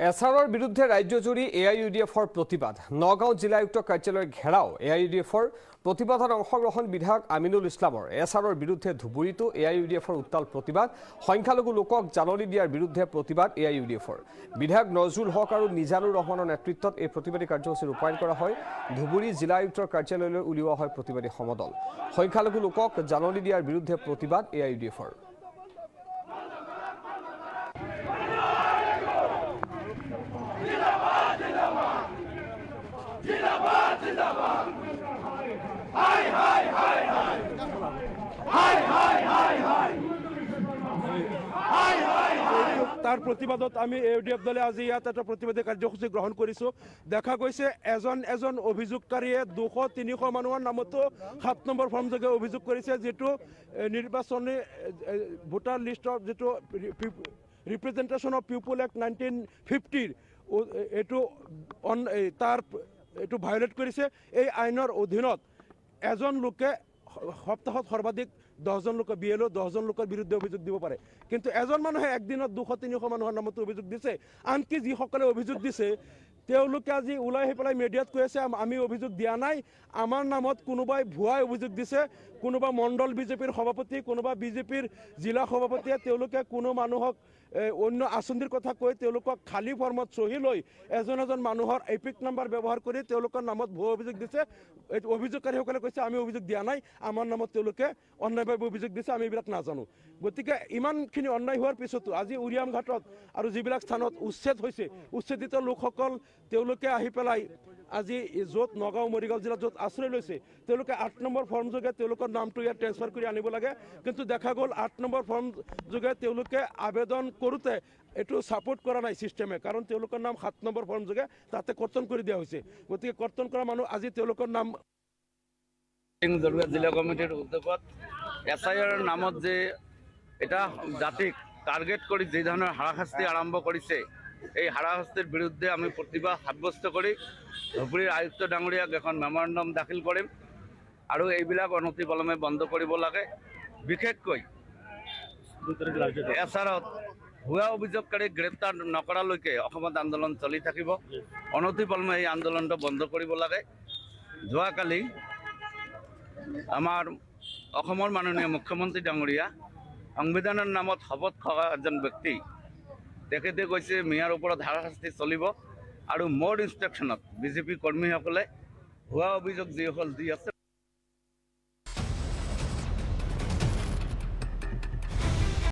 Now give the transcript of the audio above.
এছাৰৰ বিৰুদ্ধে ৰাজ্যজুৰি এআইইউডিএফৰ প্ৰতিবাদ। নগাঁও জিলায়ুক্ত কাৰ্যালয় ঘেৰাও এআইইউডিএফৰ প্ৰতিবাদত অংশগ্ৰহণ বিধায়ক আমিনুল ইছলামৰ। এছাৰৰ বিৰুদ্ধে ধুবুৰীতো এআইইউডিএফৰ উত্তাল প্ৰতিবাদ। সংখ্যালঘু লোকক জাননী দিয়াৰ বিৰুদ্ধে প্ৰতিবাদ এআইইউডিএফৰ। বিধায়ক নজৰুল হক আৰু নিজানুৰ ৰহমানৰ নেতৃত্বত এই প্ৰতিবাদী কাৰ্যসূচী ৰূপায়ণ কৰা হয়। ধুবুৰী জিলায়ুক্তৰ কাৰ্যালয়লৈ উলিওৱা হয় প্ৰতিবাদী সমদল। সংখ্যালঘু লোকক জাননী দিয়াৰ বিৰুদ্ধে প্ৰতিবাদ এআইইউডিএফৰ। তাৰ প্ৰতিবাদত আমি এউডিএফ দলে আজি ইয়াত এটা প্ৰতিবাদী কাৰ্যসূচী গ্ৰহণ কৰিছোঁ। দেখা গৈছে এজন অভিযোগকাৰীয়ে 200-300 মানুহৰ নামতো 7 নম্বৰ ফৰ্মযোগে অভিযোগ কৰিছে, যিটো নিৰ্বাচনী ভোটাৰ লিষ্টৰ যিটো ৰিপ্ৰেজেণ্টেশ্যন অফ পিপল এক্ট 1950 এইটো ভায়োলেট কৰিছে। এই আইনৰ অধীনত এজন লোকে সপ্তাহত সৰ্বাধিক 10জন লোক BLO 10জন লোকৰ বিৰুদ্ধে অভিযোগ দিব পাৰে, কিন্তু এজন মানুহে একদিনত 200-300 মানুহৰ নামতো অভিযোগ দিছে। আনকি যিসকলে অভিযোগ দিছে তেওঁলোকে আজি ওলাই আহি পেলাই মিডিয়াত কৈ আছে আমি অভিযোগ দিয়া নাই, আমাৰ নামত কোনোবাই ভুৱাই অভিযোগ দিছে। কোনোবা মণ্ডল বিজেপিৰ সভাপতি, কোনোবা বিজেপিৰ জিলা সভাপতিয়ে তেওঁলোকে কোনো মানুহক অন্য আঁচনিৰ কথা কৈ তেওঁলোকক খালী ফৰ্মত চহী লৈ এজন মানুহৰ এপিক নাম্বাৰ ব্যৱহাৰ কৰি তেওঁলোকৰ নামত ভুৱা অভিযোগ দিছে। অভিযোগকাৰীসকলে কৈছে আমি অভিযোগ দিয়া নাই, আমাৰ নামত তেওঁলোকে অন্যায়ভাৱে অভিযোগ দিছে, আমি এইবিলাক নাজানো। গতিকে ইমানখিনি অন্যায় হোৱাৰ পিছতো আজি উৰিয়াম ঘাটত আৰু যিবিলাক স্থানত উচ্ছেদ হৈছে, উচ্ছেদিত লোকসকল তেওঁলোকে আহি পেলাই আজি য'ত নগাঁও মৰিগাঁও জিলাত য'ত আশ্ৰয় লৈছে তেওঁলোকে 8 নম্বৰ ফৰ্ম যোগে তেওঁলোকৰ নামটো ইয়াত ট্ৰেন্সফাৰ কৰি আনিব লাগে। কিন্তু দেখা গ'ল 8 নম্বৰ ফৰ্ম যোগে তেওঁলোকে আবেদন কৰোঁতে এইটো ছাপোৰ্ট কৰা নাই ছিষ্টেমে, কাৰণ তেওঁলোকৰ নাম 7 নম্বৰ ফৰ্ম যোগে তাতে কৰ্তন কৰি দিয়া হৈছে। গতিকে কৰ্তন কৰা মানুহ আজি তেওঁলোকৰ নাম জিলা কমিটিৰ উদ্যোগত SIR নামত যে এটা জাতিক টাৰ্গেট কৰি যি ধৰণৰ হাৰাশাস্তি আৰম্ভ কৰিছে, এই হাৰাশাস্তিৰ বিৰুদ্ধে আমি প্ৰতিবাদ সাব্যস্ত কৰি ধুবুৰীৰ আয়ুক্ত ডাঙৰীয়াক এখন মেমৰেণ্ডাম দাখিল কৰিম আৰু এইবিলাক অনতিপলমে বন্ধ কৰিব লাগে। বিশেষকৈ SRত ভুৱা অভিযোগকাৰীক গ্ৰেপ্তাৰ নকৰালৈকে অসমত আন্দোলন চলি থাকিব। অনতিপলমে এই আন্দোলনটো বন্ধ কৰিব লাগে। যোৱাকালি আমাৰ অসমৰ মাননীয় মুখ্যমন্ত্ৰী ডাঙৰীয়া সংবিধানৰ নামত শপত খোৱা এজন ব্যক্তি, তেখেতে কৈছে মিয়াৰ ওপৰত হাৰাশাস্তি চলিব আৰু মোৰ ইনষ্ট্ৰাকশ্যনত বিজেপি কৰ্মীসকলে ভুৱা অভিযোগ যিসকল দি আছে